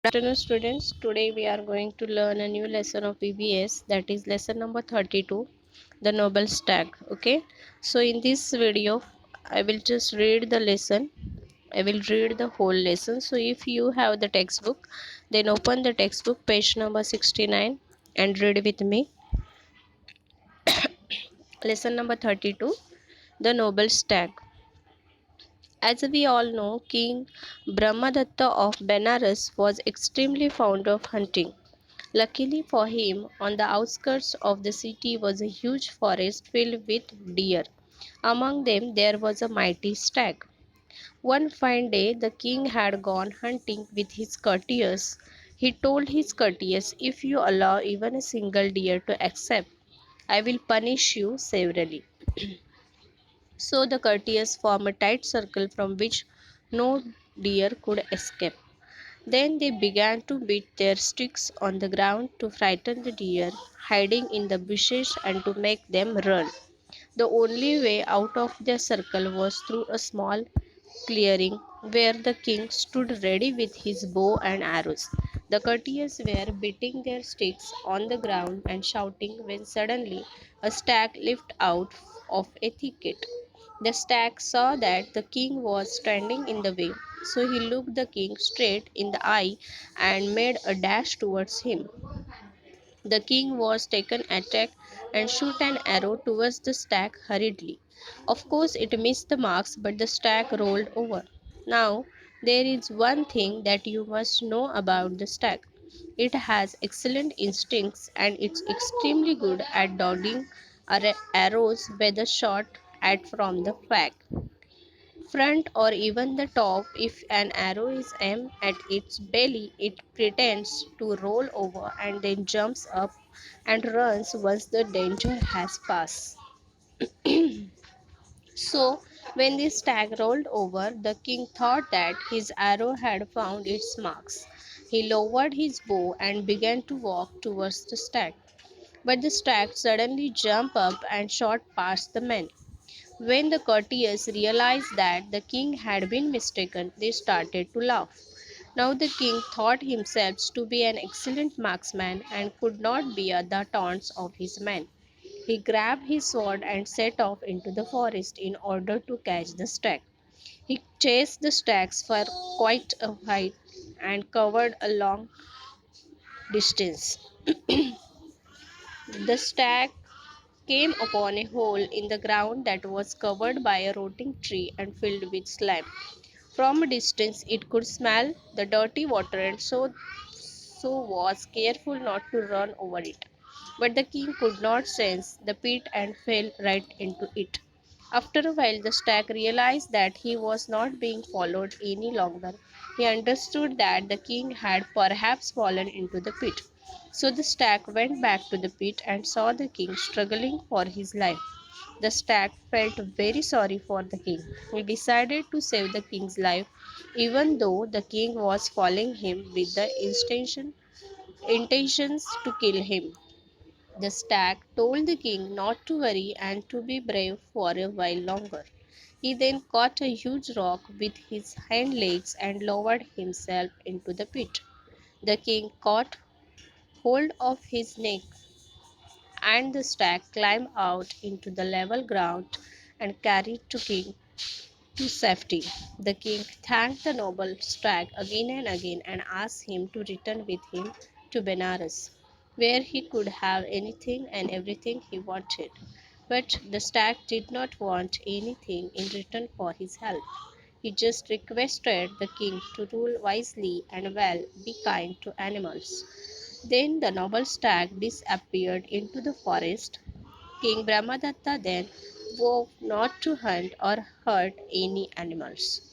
Good afternoon, students. Today we are going to learn a new lesson of EVS, that is lesson number 32, the Noble Stack. Okay, so in this video, I will just read the lesson. I will read the whole lesson. So if you have the textbook, then open the textbook, page number 69, and read with me. Lesson number 32, the Noble Stack. As we all know, King Brahmadatta of Benares was extremely fond of hunting. Luckily for him, on the outskirts of the city was a huge forest filled with deer. Among them there was a mighty stag. One fine day the king had gone hunting with his courtiers. He told his courtiers, "If you allow even a single deer to escape, I will punish you severely." So the courtiers formed a tight circle from which no deer could escape. Then they began to beat their sticks on the ground to frighten the deer hiding in the bushes and to make them run. The only way out of their circle was through a small clearing where the king stood ready with his bow and arrows. The courtiers were beating their sticks on the ground and shouting when suddenly a stag leaped out of a thicket. The stag saw that the king was standing in the way, so he looked the king straight in the eye and made a dash towards him. The king was taken attack and shoot an arrow towards the stag hurriedly. Of course, it missed the marks, but the stag rolled over. Now, there is one thing that you must know about the stag. It has excellent instincts and it's extremely good at dodging arrows whether shot at from the back, front, or even the top. If an arrow is aimed at its belly, it pretends to roll over and then jumps up and runs once the danger has passed. So, when the stag rolled over, the king thought that his arrow had found its marks. He lowered his bow and began to walk towards the stag. But the stag suddenly jumped up and shot past the men. When the courtiers realized that the king had been mistaken, they started to laugh. Now the king thought himself to be an excellent marksman and could not bear the taunts of his men. He grabbed his sword and set off into the forest in order to catch the stag. He chased the stags for quite a while and covered a long distance. The stag came upon a hole in the ground that was covered by a rotting tree and filled with slime. From a distance it could smell the dirty water and so was careful not to run over it. But the king could not sense the pit and fell right into it. After a while the stag realized that he was not being followed any longer. He understood that the king had perhaps fallen into the pit. So the stag went back to the pit and saw the king struggling for his life. The stag felt very sorry for the king. He decided to save the king's life, even though the king was following him with the intentions to kill him. The stag told the king not to worry and to be brave for a while longer. He then caught a huge rock with his hind legs and lowered himself into the pit. The king caught hold of his neck and the stag climbed out into the level ground and carried the king to safety. The king thanked the noble stag again and again and asked him to return with him to Benares, where he could have anything and everything he wanted. But the stag did not want anything in return for his help. He just requested the king to rule wisely and well, be kind to animals. Then the noble stag disappeared into the forest. King Brahmadatta then vowed not to hunt or hurt any animals.